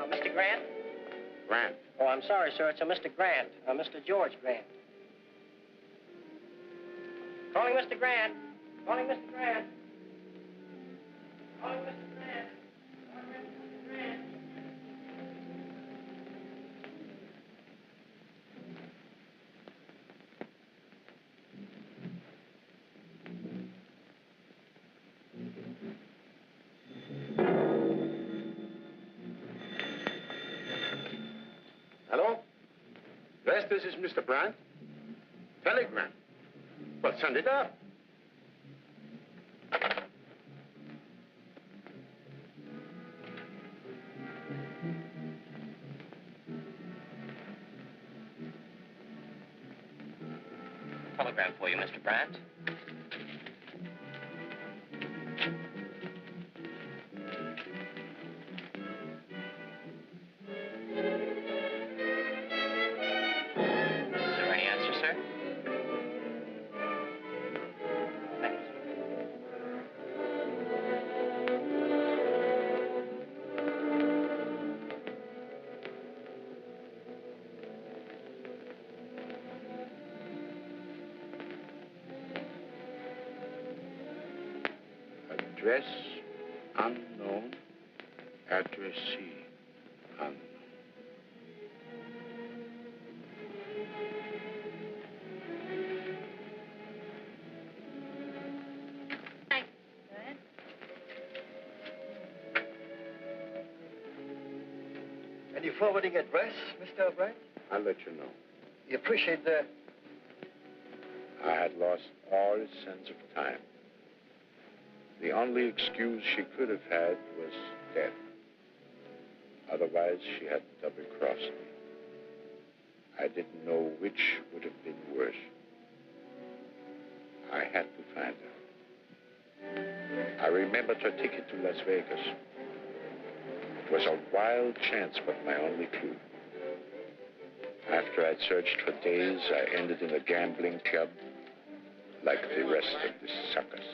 Mr. Grant? Grant. Oh, I'm sorry, sir. It's a Mr. Grant. Mr. George Grant. Calling Mr. Grant. Calling Mr. Grant. Calling Mr. Grant. Calling Mr. Grant. Hello? Yes, this is Mr. Brandt. Telegram. Well, send it up. Telegram for you, Mr. Brandt. Is there any answer, sir? Thank you, sir. Address unknown. Addressee unknown. Thanks, Grant. Any forwarding address, Mr. Brandt? I'll let you know. We appreciate that. I had lost all sense of time. The only excuse she could have had was death. Otherwise, she had double-crossed me. I didn't know which would have been worse. I had to find her. I remembered her ticket to Las Vegas. It was a wild chance, but my only clue. After I'd searched for days, I ended in a gambling club like the rest of the suckers.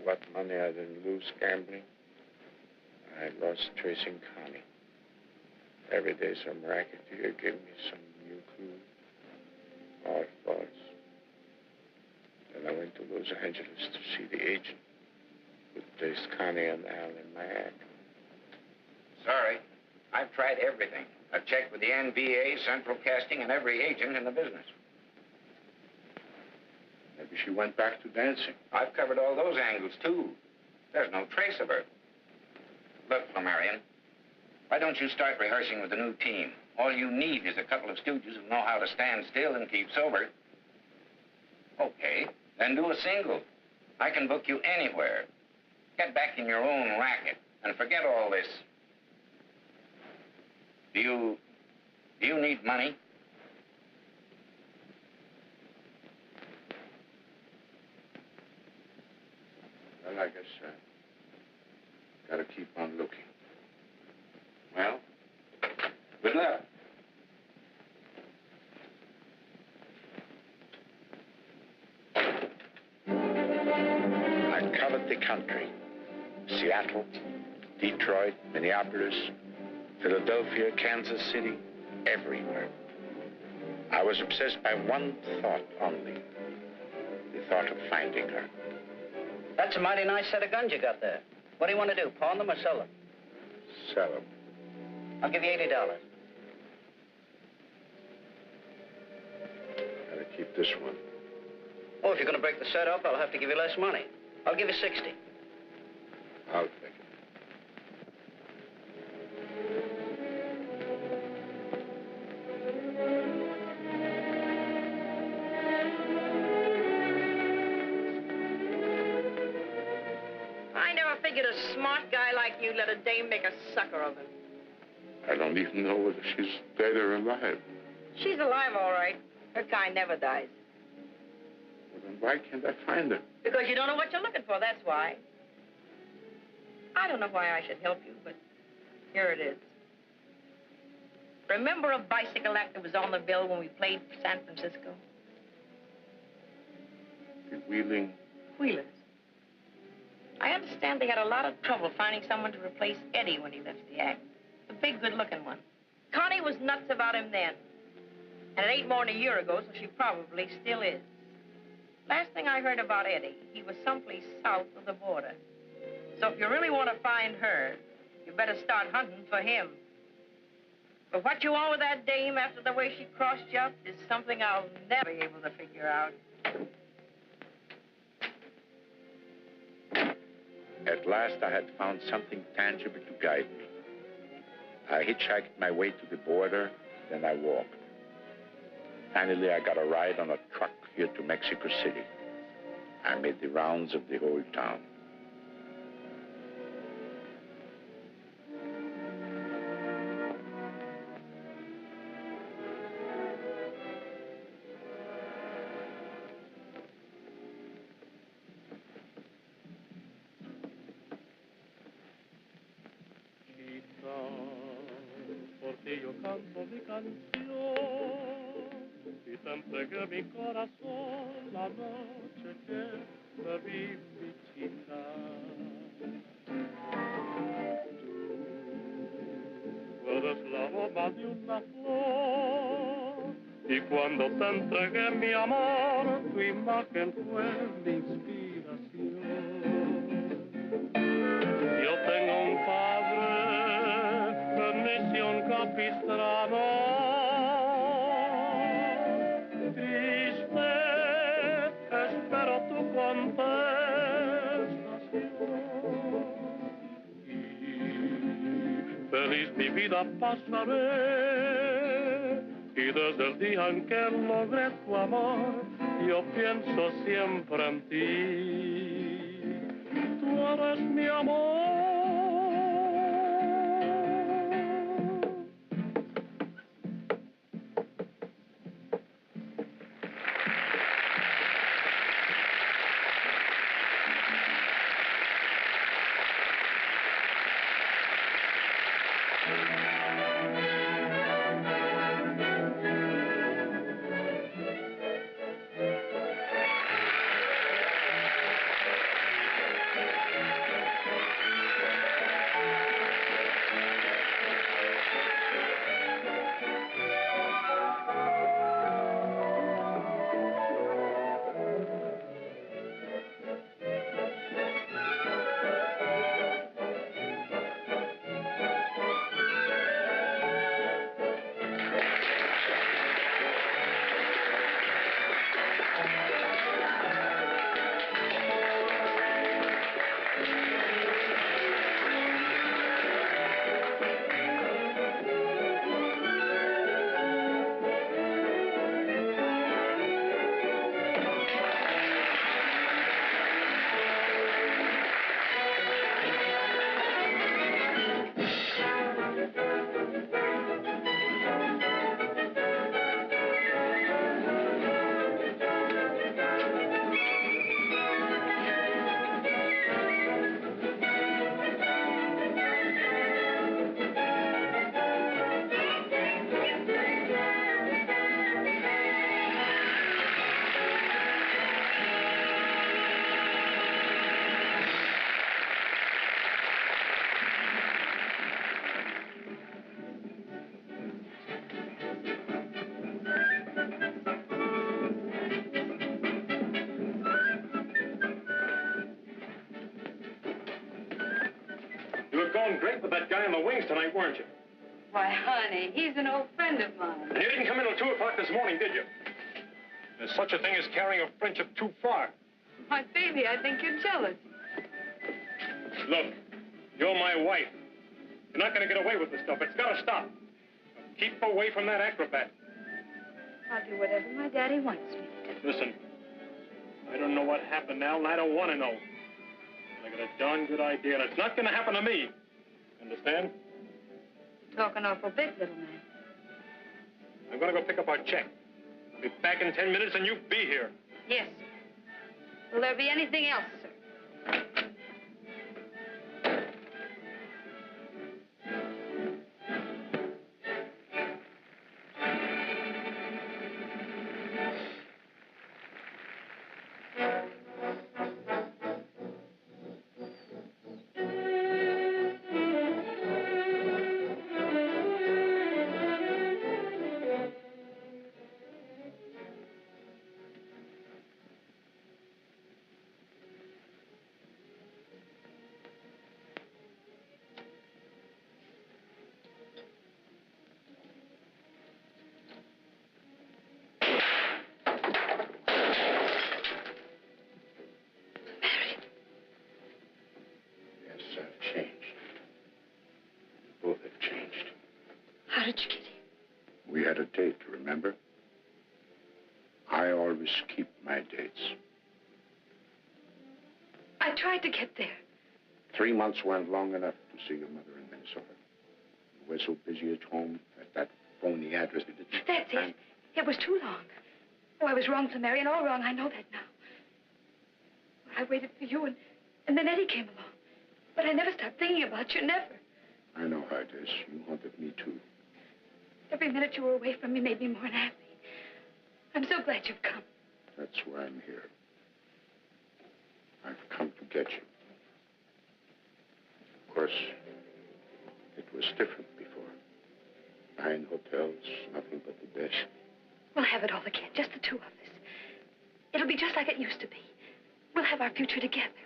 What money I didn't lose gambling, I lost tracing Connie. Every day some racketeer gave me some new clue. All false. Then I went to Los Angeles to see the agent who placed Connie and Al in my act. Sorry. I've tried everything. I've checked with the NBA, Central Casting, and every agent in the business. Maybe she went back to dancing. I've covered all those angles, too. There's no trace of her. Look, Flamarion, why don't you start rehearsing with the new team? All you need is a couple of stooges who know how to stand still and keep sober. Okay, then do a single. I can book you anywhere. Get back in your own racket and forget all this. Do you need money? Well, I guess gotta keep on looking. Well, good luck. I covered the country. Seattle, Detroit, Minneapolis, Philadelphia, Kansas City, everywhere. I was obsessed by one thought only. The thought of finding her. That's a mighty nice set of guns you got there. What do you want to do, pawn them or sell them? Sell them. I'll give you $80. Gotta keep this one. Oh, if you're going to break the set up, I'll have to give you less money. I'll give you 60. I'll take it. I never figured a smart guy like you let a dame make a sucker of him. I don't even know whether she's dead or alive. She's alive, all right. Her kind never dies. Well, then why can't I find her? Because you don't know what you're looking for, that's why. I don't know why I should help you, but here it is. Remember a bicycle act that was on the bill when we played San Francisco? The Wheeling. Wheelers. I understand they had a lot of trouble finding someone to replace Eddie when he left the act. The big, good-looking one. Connie was nuts about him then. And it ain't more than a year ago, so she probably still is. Last thing I heard about Eddie, he was someplace south of the border. So if you really want to find her, you better start hunting for him. But what you want with that dame after the way she crossed you up is something I'll never be able to figure out. At last, I had found something tangible to guide me. I hitchhiked my way to the border, then I walked. Finally, I got a ride on a truck here to Mexico City. I made the rounds of the whole town. Porque yo canto mi canción y te entregué mi corazón la noche que te vi, mi chica. Tú eres la aroma de una flor y cuando te entregué mi amor, tu imagen fue mi inspiración. Yo tengo un padre en misión capistrano, triste, espero tu contestación. Y feliz mi vida pasaré, y desde el día en que logré tu amor, yo pienso siempre en ti. Tú eres mi amor. were going great with that guy on the wings tonight, weren't you? Why, honey, he's an old friend of mine. And you didn't come in till 2 o'clock this morning, did you? There's such a thing as carrying a friendship too far. My baby, I think you're jealous. Look, you're my wife. You're not going to get away with this stuff. It's got to stop. Now, keep away from that acrobat. I'll do whatever my daddy wants me to do. Listen, I don't know what happened now, and I don't want to know. But I got a darn good idea, and it's not going to happen to me. Understand? You're talking awful big, little man. I'm going to go pick up our check. I'll be back in 10 minutes, and you be here. Yes. Will there be anything else, sir? How did you get here? We had a date, remember? I always keep my dates. I tried to get there. 3 months weren't long enough to see your mother in Minnesota. You were so busy at home at that phony address you didn't... That's it. It was too long. Oh, I was wrong, Flamarion, all wrong. I know that now. I waited for you, and then Eddie came along. But I never stopped thinking about you, never. I know how it is. You haunted me, too. Every minute you were away from me made me more unhappy. I'm so glad you've come. That's why I'm here. I've come to get you. Of course, it was different before. 9 hotels, nothing but the best. We'll have it all again, just the two of us. It'll be just like it used to be. We'll have our future together.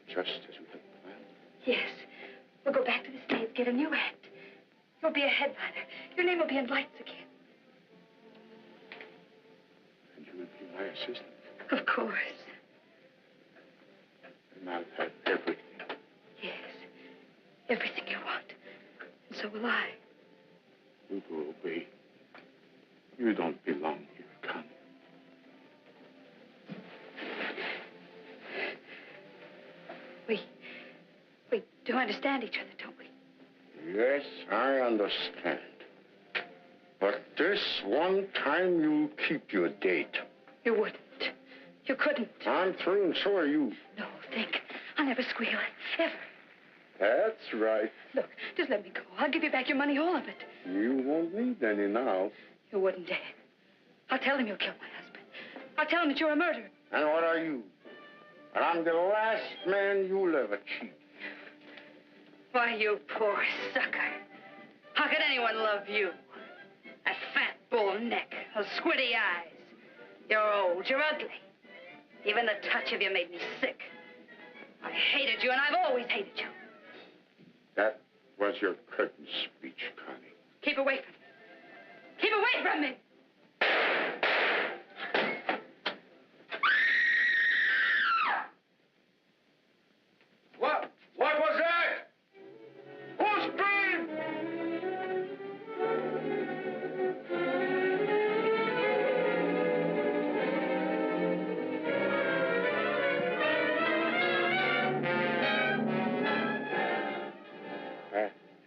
Just as we had planned. Yes. We'll go back to the States, get a new act. You'll be a headliner. Your name will be in lights again. And you will be my assistant. Of course. And I'll have everything. Yes. Everything you want. And so will I. You go away. You don't belong here, Connie. We do understand each other, don't we? Yes, I understand. But this one time you'll keep your date. You wouldn't. You couldn't. I'm through, and so are you. No, think. I'll never squeal. Ever. That's right. Look, just let me go. I'll give you back your money, all of it. You won't need any now. You wouldn't dare. I'll tell him you'll kill my husband. I'll tell him that you're a murderer. And what are you? And I'm the last man you'll ever cheat. Why, you poor sucker. How could anyone love you? That fat bull neck, those squinty eyes. You're old, you're ugly. Even the touch of you made me sick. I hated you, and I've always hated you. That was your curtain speech, Connie. Keep away from me. Keep away from me! What was that? Who screamed? I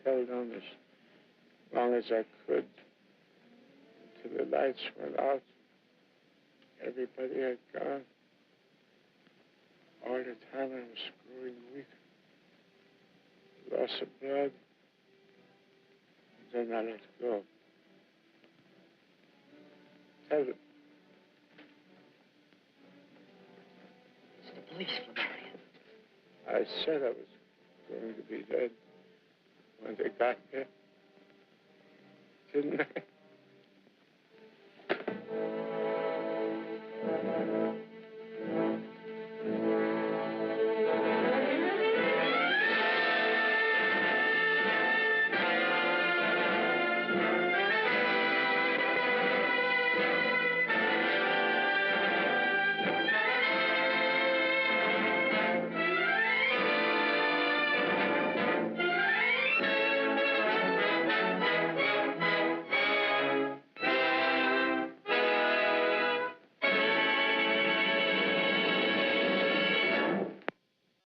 held on as long as I could until the lights went out. Everybody had gone. All the time I was growing weak. Loss of blood. Then I let go. Tell them. It's the police, Flamarion. I said I was going to be dead when they got here. Didn't I?